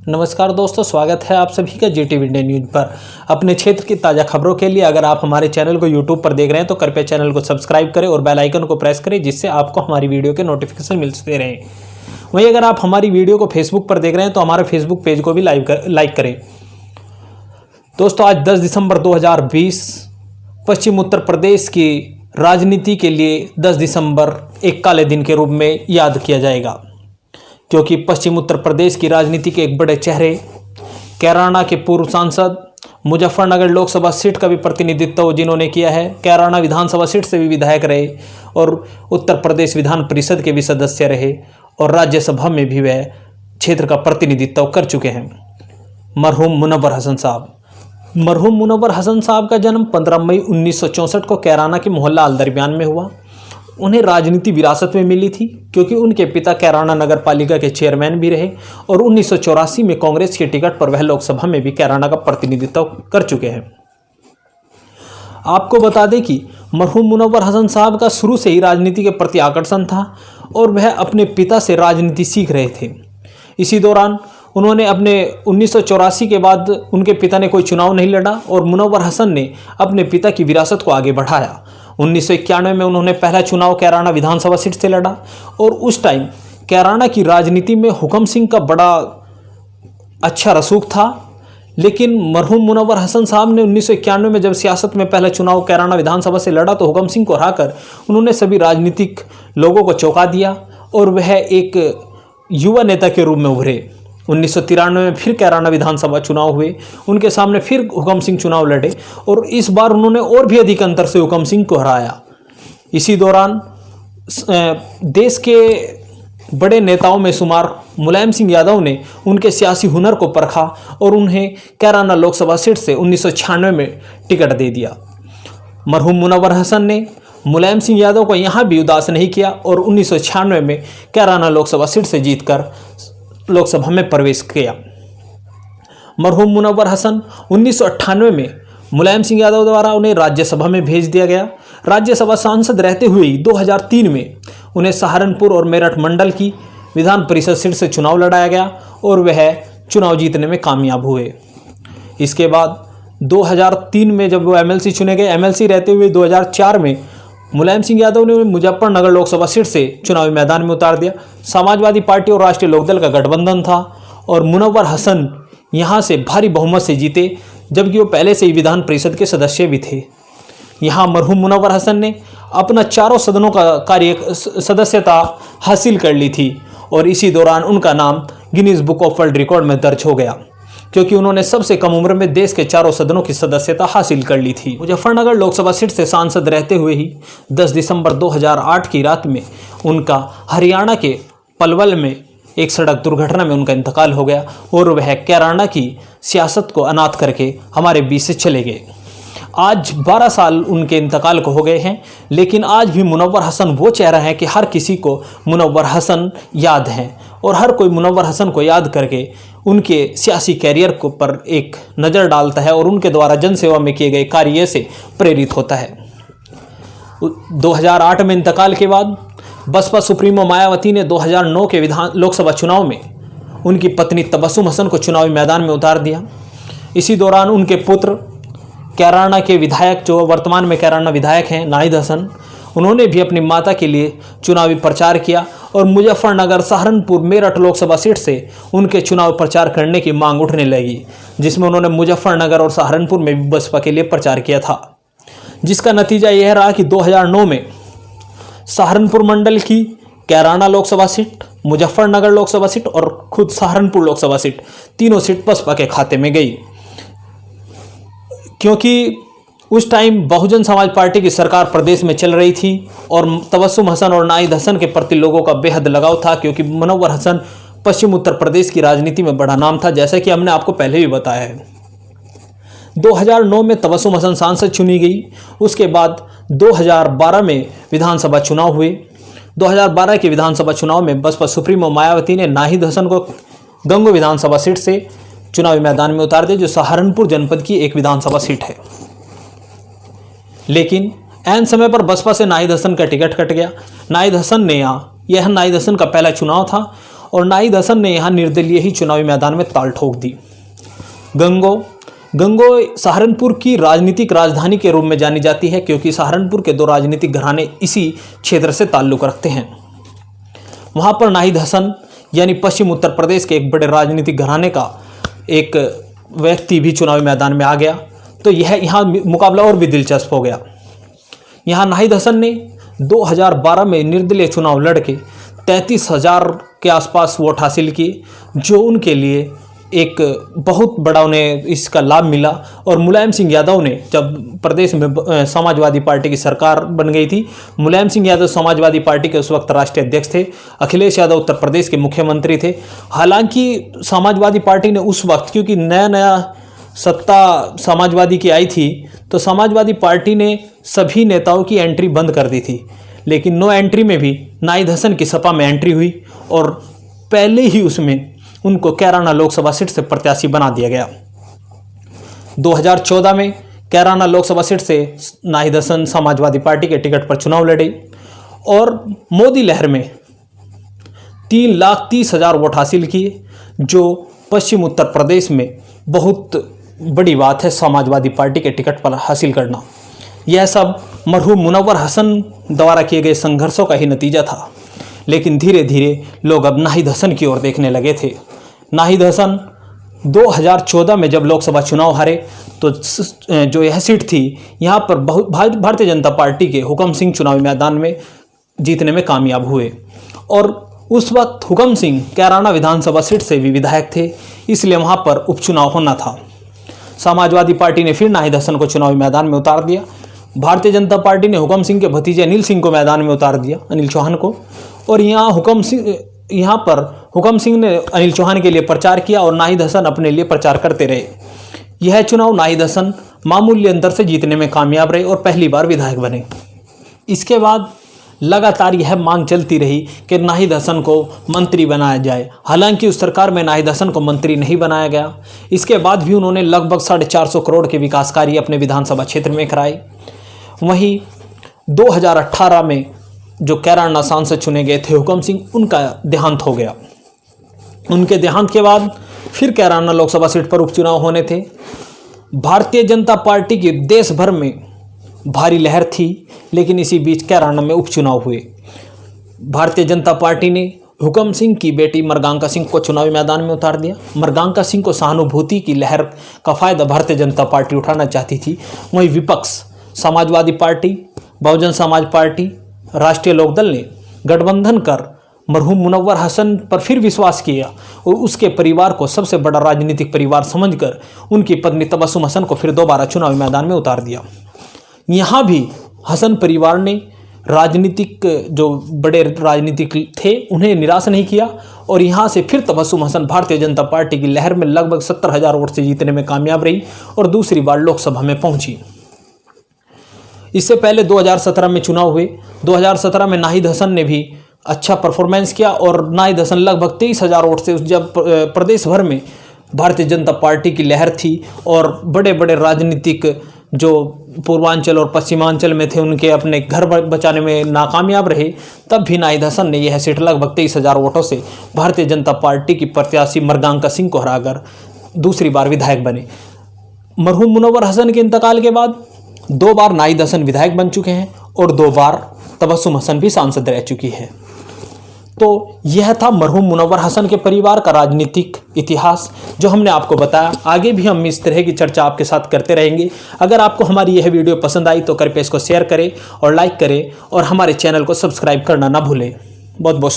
नमस्कार दोस्तों, स्वागत है आप सभी का जीटीवी इंडिया न्यूज पर। अपने क्षेत्र की ताज़ा खबरों के लिए अगर आप हमारे चैनल को यूट्यूब पर देख रहे हैं तो कृपया चैनल को सब्सक्राइब करें और बेल आइकन को प्रेस करें, जिससे आपको हमारी वीडियो के नोटिफिकेशन मिलते रहें। वहीं अगर आप हमारी वीडियो को फेसबुक पर देख रहे हैं तो हमारे फेसबुक पेज को भी लाइक करें। दोस्तों, आज 10 दिसंबर 2020 पश्चिम उत्तर प्रदेश की राजनीति के लिए 10 दिसंबर एक काले दिन के रूप में याद किया जाएगा, क्योंकि पश्चिम उत्तर प्रदेश की राजनीति के एक बड़े चेहरे, कैराना के पूर्व सांसद, मुजफ्फरनगर लोकसभा सीट का भी प्रतिनिधित्व जिन्होंने किया है, कैराना विधानसभा सीट से भी विधायक रहे और उत्तर प्रदेश विधान परिषद के भी सदस्य रहे और राज्यसभा में भी वह क्षेत्र का प्रतिनिधित्व कर चुके हैं, मरहूम मुनव्वर हसन साहब। मरहूम मुनव्वर हसन साहब का जन्म 15 मई 1964 को कैराना के मोहल्ला अल दरमियान में हुआ। उन्हें राजनीति विरासत में मिली थी क्योंकि उनके पिता कैराना नगर पालिका के चेयरमैन भी रहे और 1984 में कांग्रेस के टिकट पर वह लोकसभा में भी कैराना का प्रतिनिधित्व कर चुके हैं। आपको बता दें कि मरहूम मुनव्वर हसन साहब का शुरू से ही राजनीति के प्रति आकर्षण था और वह अपने पिता से राजनीति सीख रहे थे। इसी दौरान उन्होंने अपने 1984 के बाद उनके पिता ने कोई चुनाव नहीं लड़ा और मुनव्वर हसन ने अपने पिता की विरासत को आगे बढ़ाया। 1991 में उन्होंने पहला चुनाव कैराना विधानसभा सीट से लड़ा और उस टाइम कैराना की राजनीति में हुकम सिंह का बड़ा अच्छा रसूख था। लेकिन मरहूम मुनव्वर हसन साहब ने 1991 में जब सियासत में पहला चुनाव कैराना विधानसभा से लड़ा तो हुकम सिंह को हराकर उन्होंने सभी राजनीतिक लोगों को चौंका दिया और वह एक युवा नेता के रूप में उभरे। 1993 में फिर कैराना विधानसभा चुनाव हुए, उनके सामने फिर हुकम सिंह चुनाव लड़े और इस बार उन्होंने और भी अधिक अंतर से हुकम सिंह को हराया। इसी दौरान देश के बड़े नेताओं में शुमार मुलायम सिंह यादव ने उनके सियासी हुनर को परखा और उन्हें कैराना लोकसभा सीट से 1996 में टिकट दे दिया। मरहूम मुनव्वर हसन ने मुलायम सिंह यादव को यहाँ भी उदास नहीं किया और 1996 में कैराना लोकसभा सीट से जीतकर लोकसभा में प्रवेश किया। मरहूम मुनव्वर हसन 1998 में मुलायम सिंह यादव द्वारा उन्हें राज्यसभा में भेज दिया गया। राज्यसभा सांसद रहते हुए ही 2003 में उन्हें सहारनपुर और मेरठ मंडल की विधान परिषद सीट से चुनाव लड़ाया गया और वह चुनाव जीतने में कामयाब हुए। इसके बाद 2003 में जब वो एमएलसी चुने गए, एमएलसी रहते हुए 2004 में मुलायम सिंह यादव ने मुजफ्फरनगर लोकसभा सीट से चुनावी मैदान में उतार दिया। समाजवादी पार्टी और राष्ट्रीय लोकदल का गठबंधन था और मुनव्वर हसन यहां से भारी बहुमत से जीते, जबकि वो पहले से ही विधान परिषद के सदस्य भी थे। यहां मरहूम मुनव्वर हसन ने अपना चारों सदनों का सदस्यता हासिल कर ली थी और इसी दौरान उनका नाम Guinness book of world record में दर्ज हो गया, क्योंकि उन्होंने सबसे कम उम्र में देश के चारों सदनों की सदस्यता हासिल कर ली थी। मुजफ्फरनगर लोकसभा सीट से सांसद रहते हुए ही 10 दिसंबर 2008 की रात में उनका हरियाणा के पलवल में एक सड़क दुर्घटना में उनका इंतकाल हो गया और वह कैराना की सियासत को अनाथ करके हमारे बीच से चले गए। आज 12 साल उनके इंतकाल को हो गए हैं, लेकिन आज भी मुनव्वर हसन वो चेहरा है कि हर किसी को मुनव्वर हसन याद हैं और हर कोई मुनव्वर हसन को याद करके उनके सियासी कैरियर को पर एक नज़र डालता है और उनके द्वारा जनसेवा में किए गए कार्य से प्रेरित होता है। 2008 में इंतकाल के बाद बसपा सुप्रीमो मायावती ने 2009 के लोकसभा चुनाव में उनकी पत्नी तबस्सुम हसन को चुनावी मैदान में उतार दिया। इसी दौरान उनके पुत्र कैराना के विधायक, जो वर्तमान में कैराना विधायक हैं, नाहिद हसन, उन्होंने भी अपनी माता के लिए चुनावी प्रचार किया और मुजफ्फरनगर, सहारनपुर, मेरठ लोकसभा सीट से उनके चुनाव प्रचार करने की मांग उठने लगी, जिसमें उन्होंने मुजफ्फरनगर और सहारनपुर में भी बसपा के लिए प्रचार किया था, जिसका नतीजा यह रहा कि 2009 में सहारनपुर मंडल की कैराना लोकसभा सीट, मुजफ्फरनगर लोकसभा सीट और खुद सहारनपुर लोकसभा सीट, तीनों सीट बसपा के खाते में गई, क्योंकि उस टाइम बहुजन समाज पार्टी की सरकार प्रदेश में चल रही थी और तबस्सुम हसन और नाहिद हसन के प्रति लोगों का बेहद लगाव था, क्योंकि मुनव्वर हसन पश्चिम उत्तर प्रदेश की राजनीति में बड़ा नाम था, जैसा कि हमने आपको पहले भी बताया है। 2009 में तबस्सुम हसन सांसद चुनी गई। उसके बाद 2012 में विधानसभा चुनाव हुए। 2012 के विधानसभा चुनाव में बसपा सुप्रीमो मायावती ने नाहिद हसन को गंगो विधानसभा सीट से चुनावी मैदान में उतार दिया, जो सहारनपुर जनपद की एक विधानसभा सीट है। लेकिन ऐन समय पर बसपा से नाहिद हसन का टिकट कट गया। नाहिद हसन का पहला चुनाव था और नाहिद हसन ने यहाँ निर्दलीय ही चुनावी मैदान में ताल ठोक दी। गंगोह सहारनपुर की राजनीतिक राजधानी के रूप में जानी जाती है, क्योंकि सहारनपुर के 2 राजनीतिक घराने इसी क्षेत्र से ताल्लुक़ रखते हैं। वहाँ पर नाहिद हसन यानी पश्चिम उत्तर प्रदेश के एक बड़े राजनीतिक घराने का एक व्यक्ति भी चुनावी मैदान में आ गया, तो यहाँ मुकाबला और भी दिलचस्प हो गया। यहाँ नाहिद हसन ने 2012 में निर्दलीय चुनाव लड़के 33,000 के आसपास वोट हासिल किए, जो उनके लिए एक बहुत बड़ा उन्हें इसका लाभ मिला। और मुलायम सिंह यादव ने, जब प्रदेश में समाजवादी पार्टी की सरकार बन गई थी, मुलायम सिंह यादव समाजवादी पार्टी के उस वक्त राष्ट्रीय अध्यक्ष थे, अखिलेश यादव उत्तर प्रदेश के मुख्यमंत्री थे। हालांकि समाजवादी पार्टी ने उस वक्त, क्योंकि नया सत्ता समाजवादी की आई थी, तो समाजवादी पार्टी ने सभी नेताओं की एंट्री बंद कर दी थी, लेकिन नो एंट्री में भी नाहिद हसन की सपा में एंट्री हुई और पहले ही उसमें उनको कैराना लोकसभा सीट से प्रत्याशी बना दिया गया। 2014 में कैराना लोकसभा सीट से नाहिद हसन समाजवादी पार्टी के टिकट पर चुनाव लड़े और मोदी लहर में 3,30,000 वोट हासिल किए, जो पश्चिम उत्तर प्रदेश में बहुत बड़ी बात है समाजवादी पार्टी के टिकट पर हासिल करना। यह सब मरहूम मुनव्वर हसन द्वारा किए गए संघर्षों का ही नतीजा था। लेकिन धीरे धीरे लोग अब नाहिद हसन की ओर देखने लगे थे। नाहिद हसन 2014 में जब लोकसभा चुनाव हारे, तो जो यह सीट थी, यहाँ पर भारतीय जनता पार्टी के हुकम सिंह चुनावी मैदान में जीतने में कामयाब हुए। और उस वक्त हुकम सिंह कैराना विधानसभा सीट से भी विधायक थे, इसलिए वहाँ पर उपचुनाव होना था। समाजवादी पार्टी ने फिर नाहिद हसन को चुनावी मैदान में उतार दिया। भारतीय जनता पार्टी ने हुकम सिंह के भतीजे अनिल सिंह को मैदान में उतार दिया, अनिल चौहान को। और यहाँ पर हुकम सिंह ने अनिल चौहान के लिए प्रचार किया और नाहिद हसन अपने लिए प्रचार करते रहे। यह चुनाव नाहिद हसन मामूली अंतर से जीतने में कामयाब रहे और पहली बार विधायक बने। इसके बाद लगातार यह मांग चलती रही कि नाहिद हसन को मंत्री बनाया जाए। हालांकि उस सरकार में नाहिद हसन को मंत्री नहीं बनाया गया। इसके बाद भी उन्होंने लगभग 450 करोड़ के विकास कार्य अपने विधानसभा क्षेत्र में कराए। वहीं 2018 में जो कैराना सांसद चुने गए थे हुकम सिंह, उनका देहांत हो गया। उनके देहांत के बाद फिर कैराना लोकसभा सीट पर उपचुनाव होने थे। भारतीय जनता पार्टी की देश भर में भारी लहर थी, लेकिन इसी बीच कैराना में उपचुनाव हुए। भारतीय जनता पार्टी ने हुकम सिंह की बेटी मृगांका सिंह को चुनावी मैदान में उतार दिया। मृगांका सिंह को सहानुभूति की लहर का फायदा भारतीय जनता पार्टी उठाना चाहती थी। वहीं विपक्ष समाजवादी पार्टी, बहुजन समाज पार्टी, राष्ट्रीय लोकदल ने गठबंधन कर मरहूम मुनव्वर हसन पर फिर विश्वास किया और उसके परिवार को सबसे बड़ा राजनीतिक परिवार समझकर उनकी पत्नी तबस्सुम हसन को फिर दोबारा चुनावी मैदान में उतार दिया। यहाँ भी हसन परिवार ने राजनीतिक जो बड़े राजनीतिक थे उन्हें निराश नहीं किया और यहाँ से फिर तबस्सुम हसन भारतीय जनता पार्टी की लहर में लगभग 70,000 वोट से जीतने में कामयाब रही और दूसरी बार लोकसभा में पहुंची। इससे पहले 2017 में चुनाव हुए। 2017 में नाहिद हसन ने भी अच्छा परफॉर्मेंस किया और नाहिद हसन लगभग 23,000 वोट से, जब प्रदेश भर में भारतीय जनता पार्टी की लहर थी और बड़े बड़े राजनीतिक जो पूर्वांचल और पश्चिमांचल में थे उनके अपने घर बचाने में नाकामयाब रहे, तब भी नाहिद हसन ने यह सीट लगभग 23,000 वोटों से भारतीय जनता पार्टी की प्रत्याशी मृगांका सिंह को हराकर दूसरी बार विधायक बने। मरहूम मुनव्वर हसन के इंतकाल के बाद 2 बार नाहिद हसन विधायक बन चुके हैं और 2 बार तबस्सुम हसन भी सांसद रह चुकी है। तो यह था मरहूम मुनव्वर हसन के परिवार का राजनीतिक इतिहास जो हमने आपको बताया। आगे भी हम इस तरह की चर्चा आपके साथ करते रहेंगे। अगर आपको हमारी यह वीडियो पसंद आई तो कृपया इसको शेयर करें और लाइक करें और हमारे चैनल को सब्सक्राइब करना ना भूलें। बहुत बहुत